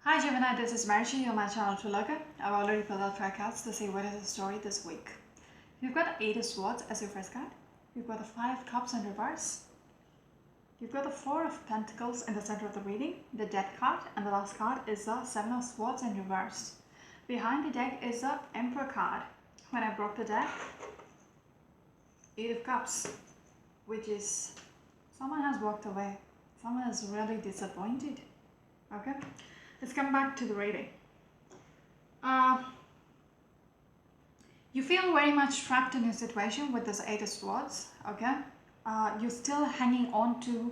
Hi Gemini, this is Marishi, you're my channel to look at. I've already pulled out 5 cards to see what is the story this week. You've got the 8 of Swords as your first card. You've got the 5 Cups in reverse. You've got the 4 of Pentacles in the center of the reading, the Death card, and the last card is the 7 of Swords in reverse. Behind the deck is the Emperor card. When I broke the deck, 8 of Cups, which is someone has walked away. Someone is really disappointed. Okay? Let's come back to the reading. You feel very much trapped in your situation with this 8 of Swords, okay? You're still hanging on to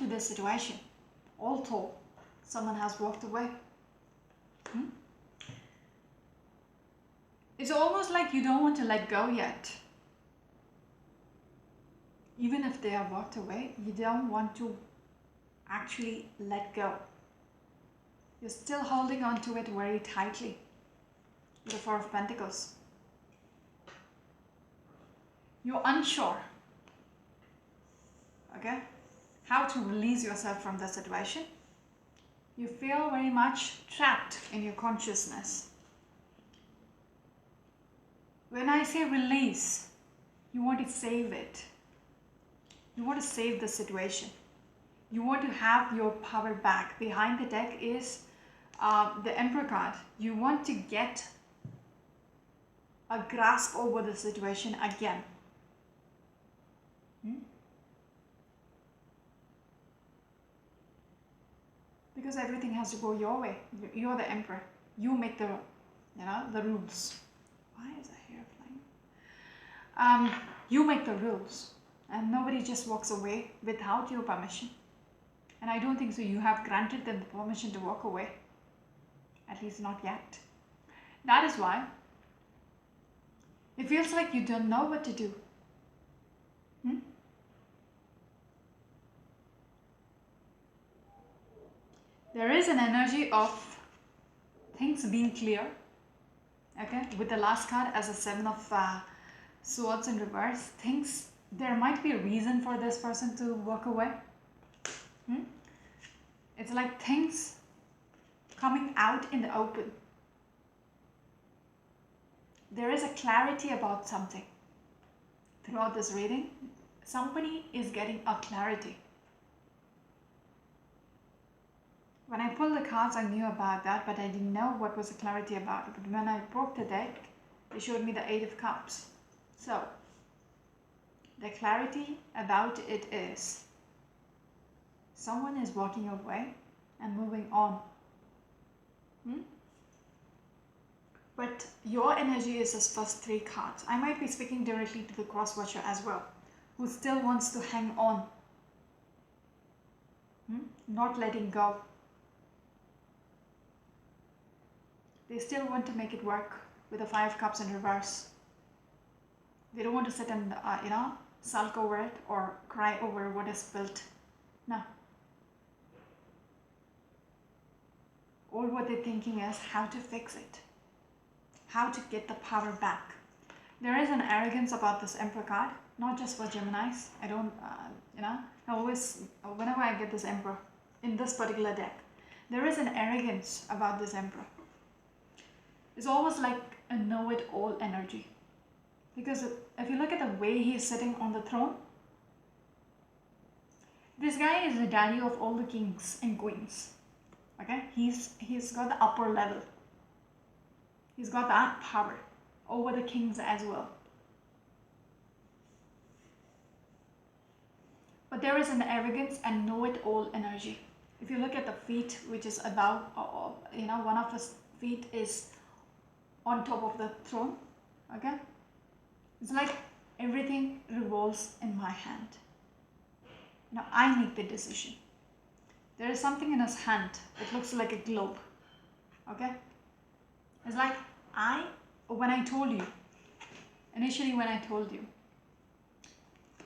this situation, although someone has walked away. It's almost like you don't want to let go yet. Even if they have walked away, you don't want to actually let go. You're still holding on to it very tightly. The 4 of Pentacles. You're unsure, okay, how to release yourself from the situation. You feel very much trapped in your consciousness. When I say release, you want to save it. You want to save the situation. You want to have your power back. Behind the deck is the Emperor card. You want to get a grasp over the situation again. Because everything has to go your way. You're the Emperor. You make the rules. Why is that hair flying? You make the rules. And nobody just walks away without your permission. And I don't think so you have granted them the permission to walk away. At least not yet. That is why it feels like you don't know what to do. There is an energy of things being clear. Okay, with the last card as a 7 of Swords in reverse, there might be a reason for this person to walk away. It's like things coming out in the open. There is a clarity about something. Throughout this reading, somebody is getting a clarity. When I pulled the cards, I knew about that, but I didn't know what was the clarity about it. But when I broke the deck, it showed me the 8 of Cups. So, the clarity about it is someone is walking away and moving on. But your energy is those first 3 cards. I might be speaking directly to the cross-watcher as well, who still wants to hang on. Not letting go. They still want to make it work with the 5 Cups in reverse. They don't want to sit and, sulk over it or cry over what is spilled. No. All what they're thinking is how to fix it. How to get the power back. There is an arrogance about this Emperor card, not just for Geminis. I don't, whenever I get this Emperor in this particular deck, there is an arrogance about this Emperor. It's almost like a know-it-all energy. Because if you look at the way he is sitting on the throne, this guy is the daddy of all the kings and queens. Okay? He's got the upper level. He's got that power over the kings as well. But there is an arrogance and know-it-all energy. If you look at the feet, which is above, one of his feet is on top of the throne. Okay? It's like everything revolves in my hand. Now I make the decision. There is something in his hand. It looks like a globe. Okay? It's like initially when I told you,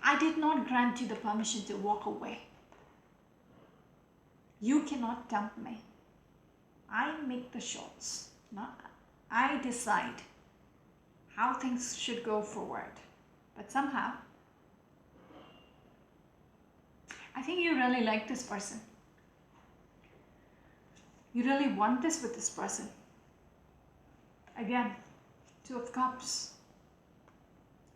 I did not grant you the permission to walk away. You cannot dump me. I make the shots. I decide how things should go forward. But somehow, I think you really like this person. You really want this with this person. Again, Two of Cups.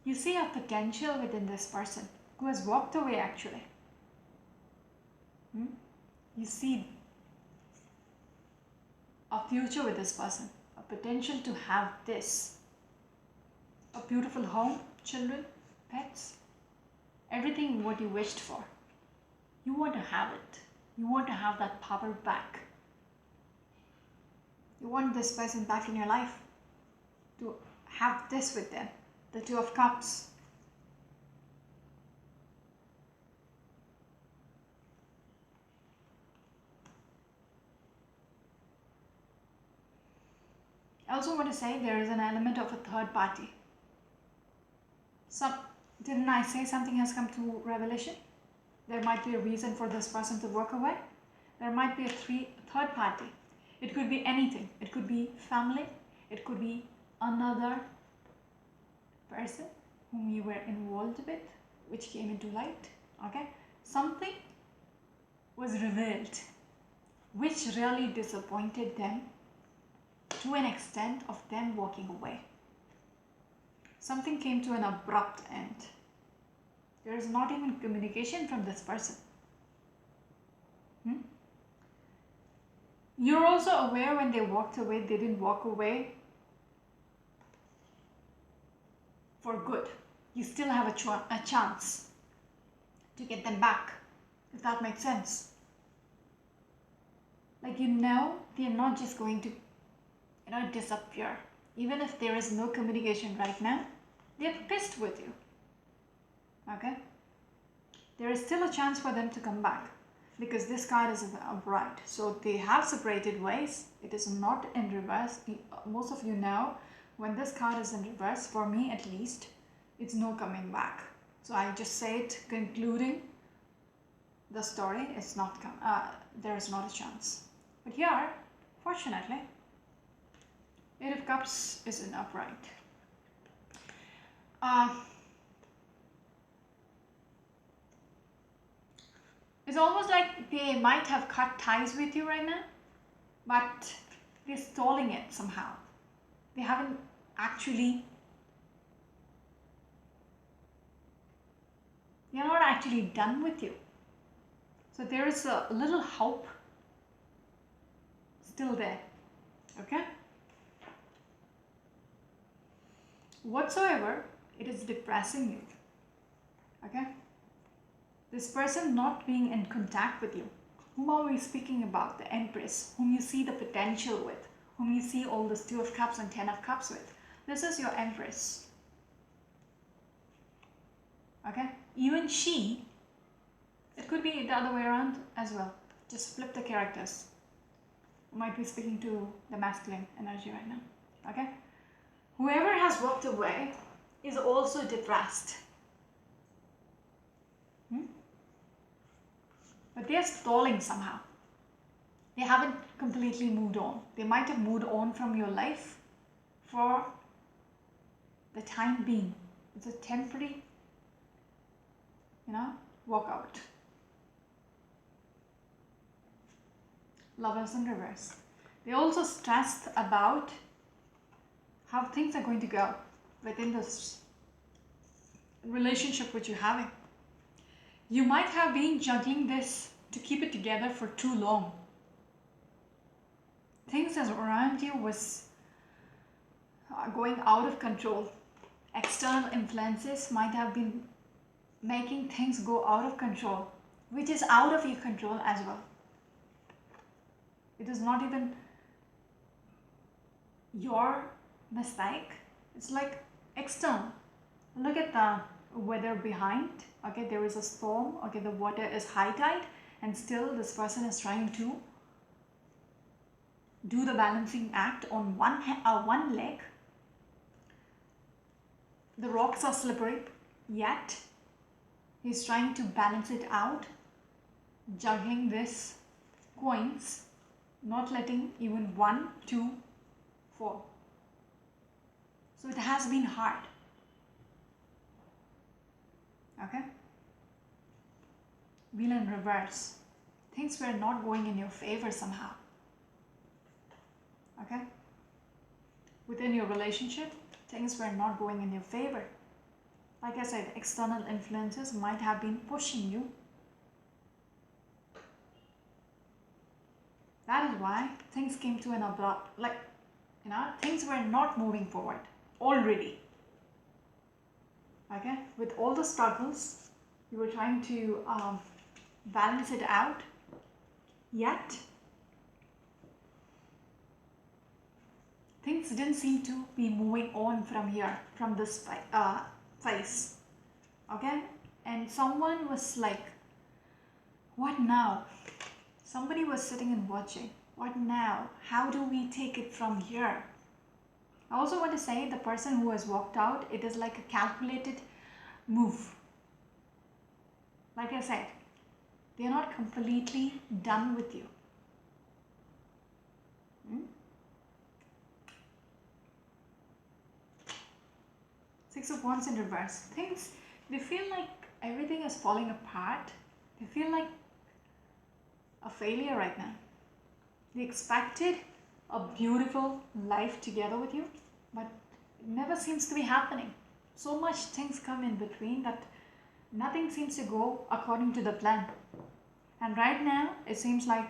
You see a potential within this person who has walked away actually. You see a future with this person, a potential to have this. A beautiful home, children, pets, everything what you wished for. You want to have it. You want to have that power back. You want this person back in your life, to have this with them, the Two of Cups. I also want to say there is an element of a third party. Didn't I say something has come to revelation? There might be a reason for this person to walk away. There might be a third party. It could be anything. It could be family. It could be another person whom you were involved with, which came into light. Okay? Something was revealed which really disappointed them to an extent of them walking away. Something came to an abrupt end. There is not even communication from this person. You're also aware when they walked away, they didn't walk away for good. You still have a chance to get them back, if that makes sense. Like, you know, they're not just going to, disappear. Even if there is no communication right now, they're pissed with you. Okay? There is still a chance for them to come back, because this card is a bride. So they have separated ways. It is not in reverse. Most of you know, when this card is in reverse, for me at least, it's no coming back. So I just say it, concluding the story, it's not there is not a chance. But here, fortunately, Eight of Cups is an upright. It's almost like they might have cut ties with you right now, but they're stalling it somehow. They haven't actually, they're not actually done with you. So there is a little hope still there. Okay? Whatsoever, it is depressing you. Okay? This person not being in contact with you. Whom are we speaking about? The Empress, whom you see the potential with, whom you see all this Two of Cups and Ten of Cups with. This is your Empress. Okay? Even she, it could be the other way around as well. Just flip the characters. I might be speaking to the masculine energy right now. Okay? Whoever has walked away is also depressed. But they are stalling somehow. They haven't completely moved on. They might have moved on from your life for the time being. It's a temporary, walkout. Lovers in reverse. They also stressed about how things are going to go within this relationship which you're having. You might have been juggling this to keep it together for too long. Things around you was going out of control. External influences might have been making things go out of control, which is out of your control as well. It is not even your mistake. It's like external. Look at the weather behind. Okay, there is a storm. Okay, the water is high tide, and still this person is trying to do the balancing act on one leg. The rocks are slippery, yet he's trying to balance it out, juggling this coins, not letting even 1, 2 fall. So it has been hard. Okay? Wheel in reverse. Things were not going in your favor somehow. Okay? Within your relationship, things were not going in your favor. Like I said, external influences might have been pushing you. That is why things came to an abrupt, like, things were not moving forward already. Okay? With all the struggles, you were trying to balance it out, yet things didn't seem to be moving on from here, from this place. Okay? And someone was like, what now? Somebody was sitting and watching. What now? How do we take it from here? I also want to say the person who has walked out, it is like a calculated move. Like I said, they are not completely done with you. Six of Wands in reverse. Things, they feel like everything is falling apart. They feel like a failure right now. They expected a beautiful life together with you, but it never seems to be happening. So much things come in between that nothing seems to go according to the plan. And right now, it seems like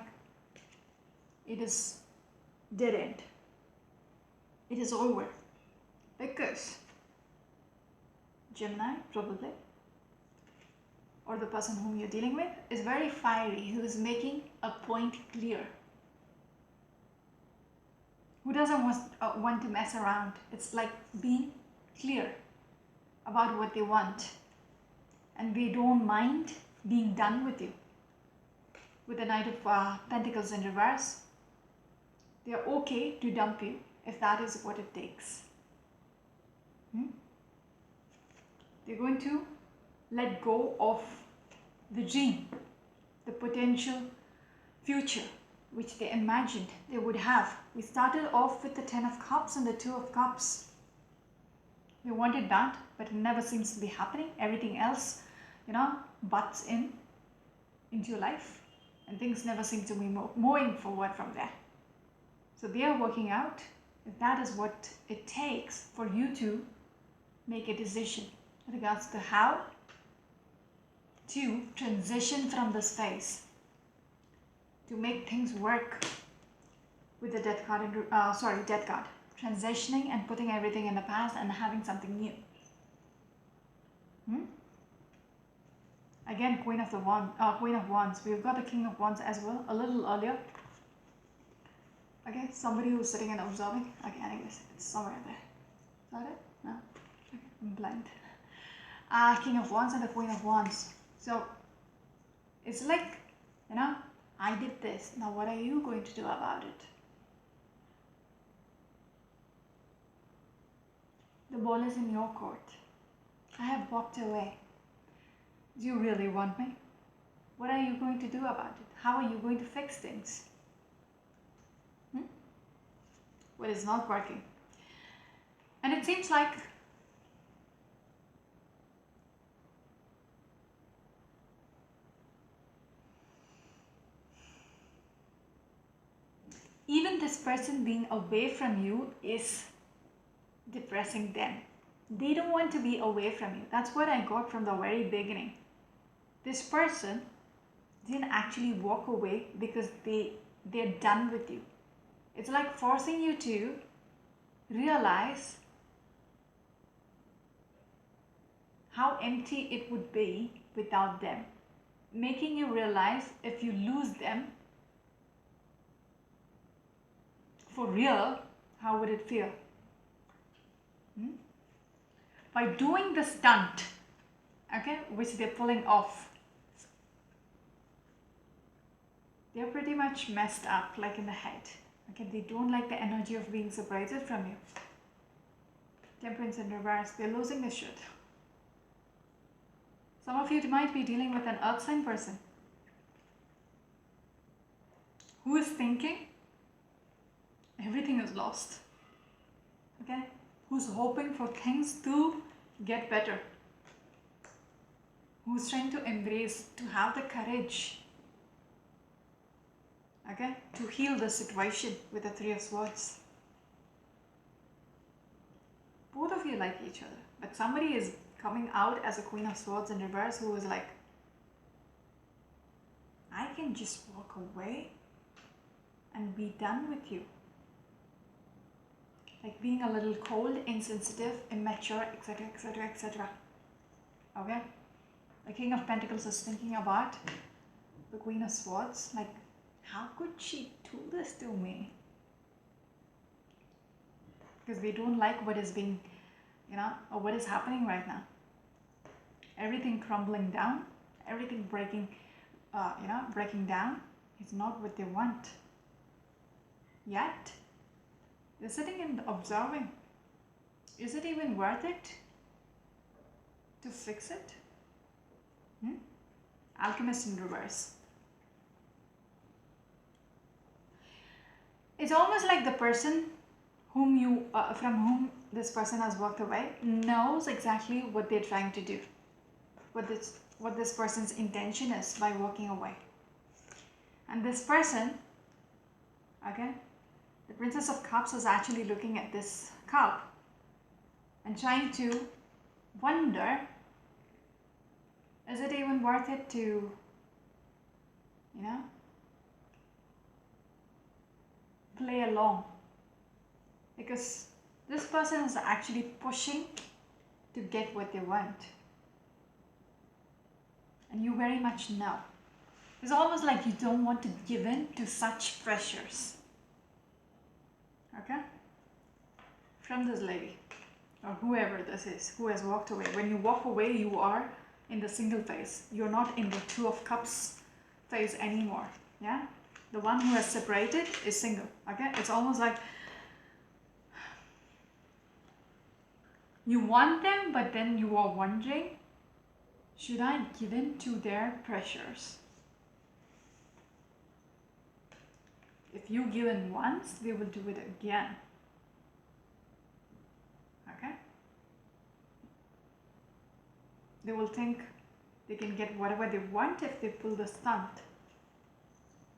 it is dead end. It is over. Because Gemini, probably, or the person whom you're dealing with, is very fiery, who is making a point clear. Who doesn't want to mess around? It's like being clear about what they want. And they don't mind being done with you. With the Knight of Pentacles in reverse, they are okay to dump you if that is what it takes. They're going to let go of the dream, the potential future which they imagined they would have. We started off with the 10 of Cups and the 2 of Cups. They wanted that, but it never seems to be happening. Everything else, butts into your life, and things never seem to be moving forward from there. So they are working out if that is what it takes for you to make a decision with regards to how to transition from this phase, to make things work with the Death card, Death card. Transitioning and putting everything in the past and having something new. Again, Queen of Wands. We've got the King of Wands as well, a little earlier. Okay, somebody who's sitting and observing. Okay, anyways, it's somewhere there. Is that it? No? Okay, I'm blind. King of Wands and the Queen of Wands. So, it's like, I did this. Now what are you going to do about it? The ball is in your court. I have walked away. Do you really want me? What are you going to do about it? How are you going to fix things? Well, it's not working. And it seems like even this person being away from you is depressing them. They don't want to be away from you. That's what I got from the very beginning. This person didn't actually walk away because they're done with you. It's like forcing you to realize how empty it would be without them. Making you realize if you lose them, for real, how would it feel? By doing the stunt, okay, which they're pulling off, they're pretty much messed up, like in the head. Okay, they don't like the energy of being separated from you. Temperance in reverse, they're losing the shit. Some of you might be dealing with an earth sign person who is thinking everything is lost. Okay? Who's hoping for things to get better. who's trying to embrace, to have the courage, okay, to heal the situation with the Three of Swords. Both of you like each other, but somebody is coming out as a Queen of Swords in reverse who is like, I can just walk away and be done with you. Like being a little cold, insensitive, immature, etc, etc, etc. Okay? The King of Pentacles is thinking about the Queen of Swords. Like, how could she do this to me? Because they don't like what is being, or what is happening right now. Everything crumbling down, everything breaking, breaking down is not what they want. Yet, they're sitting and observing. Is it even worth it to fix it? Alchemist in reverse. It's almost like the person whom from whom this person has walked away knows exactly what they're trying to do, what this person's intention is by walking away. And this person, okay, the Princess of Cups is actually looking at this cup and trying to wonder, is it even worth it to, play along? Because this person is actually pushing to get what they want. And you very much know. It's almost like you don't want to give in to such pressures. Okay? From this lady, or whoever this is, who has walked away. When you walk away, you are in the single phase. You're not in the Two of Cups phase anymore. Yeah? The one who has separated is single. Okay? It's almost like you want them, but then you are wondering, should I give in to their pressures? If you give in once, they will do it again. Okay? They will think they can get whatever they want if they pull the stunt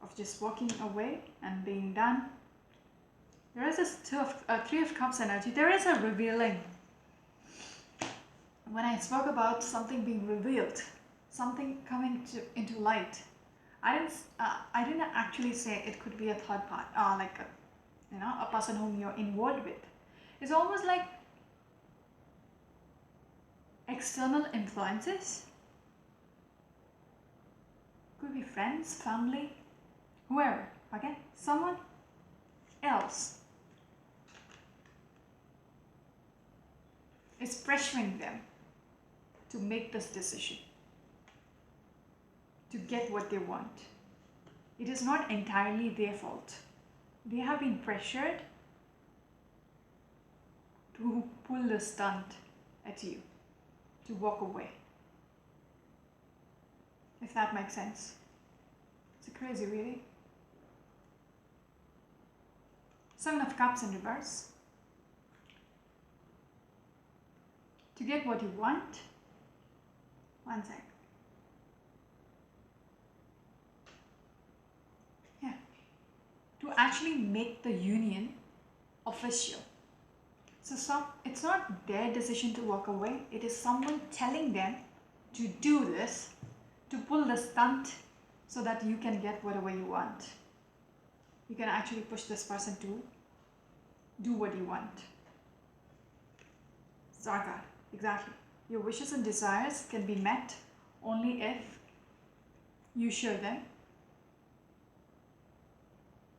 of just walking away and being done. There is this Three of Cups energy. There is a revealing. When I spoke about something being revealed, something coming into light, I didn't actually say it could be a third part, like a person whom you're involved with. It's almost like external influences. Could be friends, family, whoever. Okay, someone else is pressuring them to make this decision, to get what they want. It is not entirely their fault. They have been pressured to pull the stunt at you, to walk away. If that makes sense. It's crazy, really. Seven of Cups in reverse. To get what you want. One sec. Yeah. To actually make the union official. So it's not their decision to walk away. It is someone telling them to do this, to pull the stunt so that you can get whatever you want. You can actually push this person to do what you want. Zarka, exactly. Your wishes and desires can be met only if you show them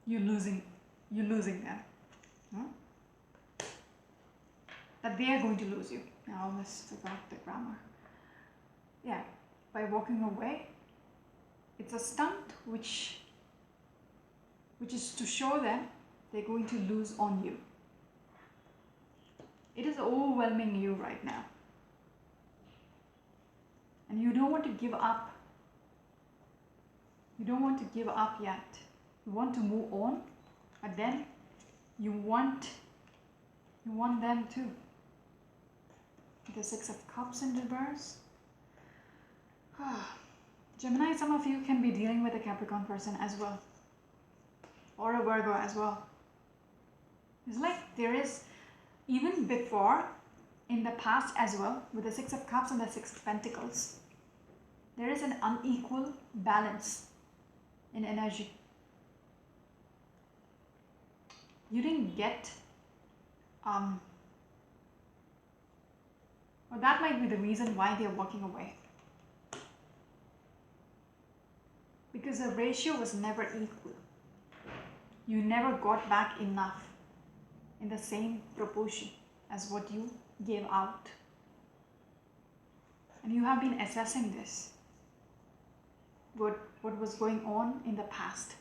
you're losing them. That they are going to lose you. I almost forgot the grammar. Yeah, by walking away, it's a stunt which is to show them they're going to lose on you. It is overwhelming you right now. And you don't want to give up. You don't want to give up yet. You want to move on, but then you want them too. The Six of Cups in reverse. Gemini, some of you can be dealing with a Capricorn person as well, or a Virgo as well. It's like there is, even before, in the past as well, with the Six of Cups and the Six of Pentacles, there is an unequal balance in energy. You didn't get, or that might be the reason why they're walking away. Because the ratio was never equal. You never got back enough in the same proportion as what you gave out. And you have been assessing this, what was going on in the past.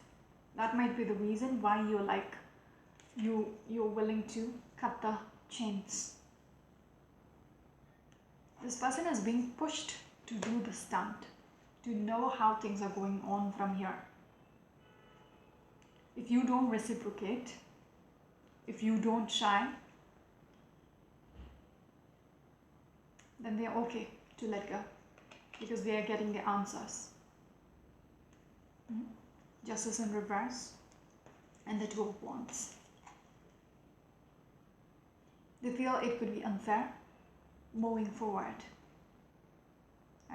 That might be the reason why you're like, you're willing to cut the chains. This person is being pushed to do the stunt, to know how things are going on from here. If you don't reciprocate, if you don't shy, then they're okay to let go, because they are getting the answers. Justice in reverse and the Two of Wands. They feel it could be unfair moving forward.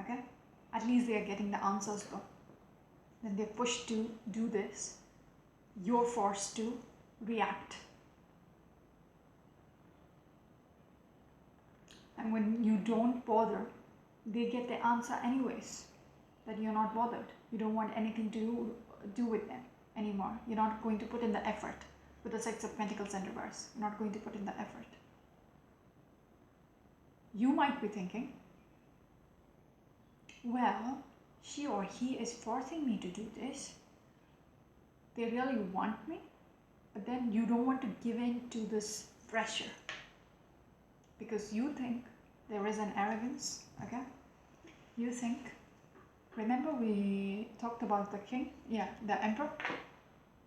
Okay? At least they are getting the answers though. Then they're pushed to do this. You're forced to react. And when you don't bother, they get the answer anyways, that you're not bothered. You don't want anything to do with them anymore. You're not going to put in the effort. With the Six of Pentacles in reverse, you're not going to put in the effort. You might be thinking, well, she or he is forcing me to do this. They really want me, but then you don't want to give in to this pressure because you think there is an arrogance, okay? You think, remember we talked about the king? Yeah, the emperor.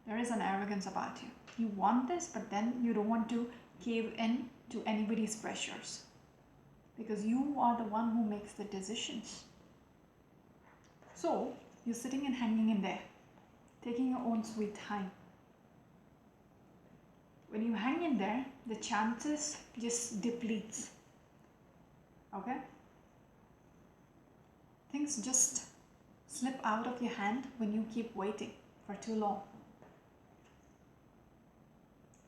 There is an arrogance about you. You want this, but then you don't want to cave in to anybody's pressures because you are the one who makes the decisions. So you're sitting and hanging in there, taking your own sweet time. When you hang in there, the chances just depletes. Okay? Things just slip out of your hand when you keep waiting for too long.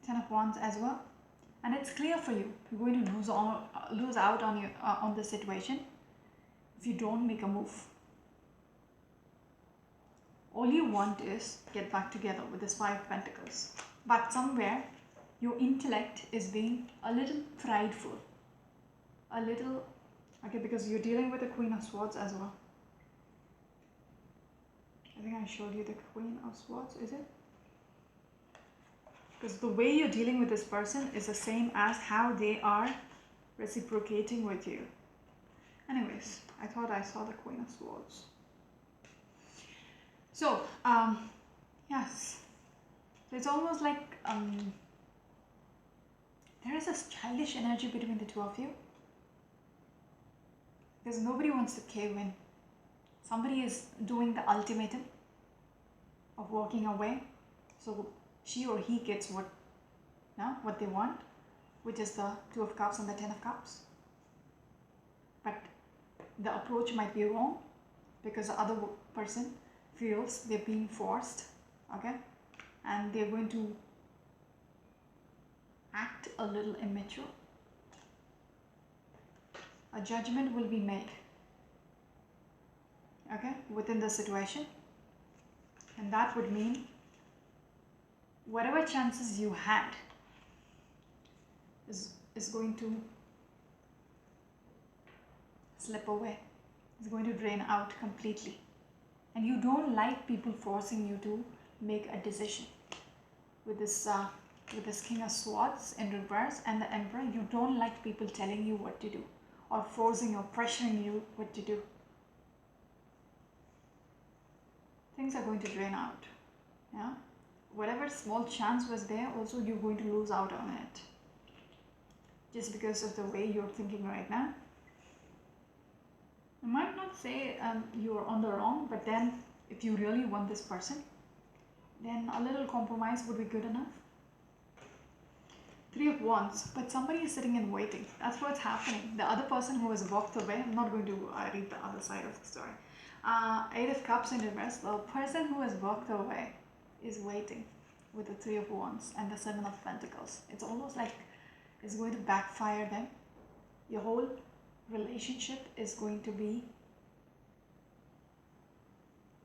Ten of Wands as well. And it's clear for you, you're going to lose out on the situation if you don't make a move. All you want is get back together with this Five of Pentacles. But somewhere, your intellect is being a little prideful. A little, okay, because you're dealing with the Queen of Swords as well. I think I showed you the Queen of Swords, is it? Because the way you're dealing with this person is the same as how they are reciprocating with you. Anyways, I thought I saw the Queen of Swords. So, yes, it's almost like there is this childish energy between the two of you. Because nobody wants to cave in. Somebody is doing the ultimatum of walking away. So she or he gets what they want, which is the Two of Cups and the Ten of Cups. But the approach might be wrong because the other person feels they're being forced, okay? And they're going to act a little immature. A judgment will be made, okay, within the situation. And that would mean whatever chances you had is going to slip away. It's going to drain out completely. And you don't like people forcing you to make a decision. With this King of Swords in reverse and the Emperor, you don't like people telling you what to do or forcing or pressuring you what to do. Things are going to drain out. Yeah? Whatever small chance was there, also you're going to lose out on it. Just because of the way you're thinking right now. I might not say you're on the wrong, but then if you really want this person, then a little compromise would be good enough. Three of Wands, but somebody is sitting and waiting. That's what's happening. The other person who has walked away, I'm not going to read the other side of the story. Eight of Cups in reverse. The person who has walked away is waiting with the Three of Wands and the Seven of Pentacles. It's almost like it's going to backfire them. Your whole relationship is going to be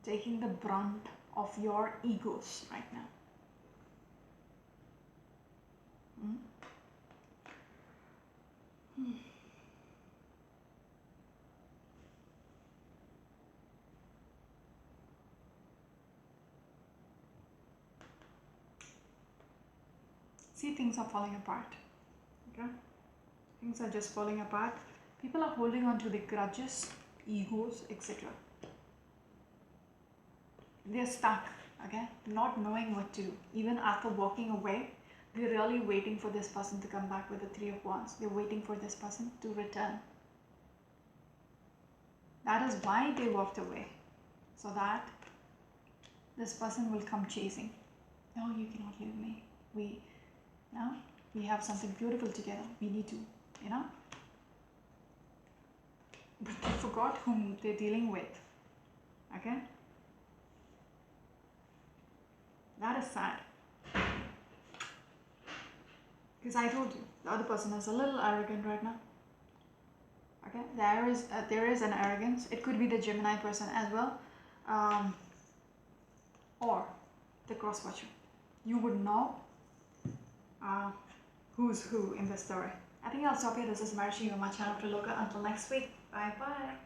taking the brunt of your egos right now. See, things are falling apart. Okay? Things are just falling apart. People are holding on to the grudges, egos, etc. They're stuck, okay? Not knowing what to do. Even after walking away, they're really waiting for this person to come back with the Three of Wands. They're waiting for this person to return. That is why they walked away. So that this person will come chasing. No, you cannot leave me. We have something beautiful together. We need to, you know. But they forgot whom they're dealing with. Okay? That is sad. Because I told you, the other person is a little arrogant right now. Okay? There is an arrogance. It could be the Gemini person as well. Or the cross watcher. You would know who's who in the story. I think I'll stop here. This is Marishi, my channel to look at. Until next week. Bye bye.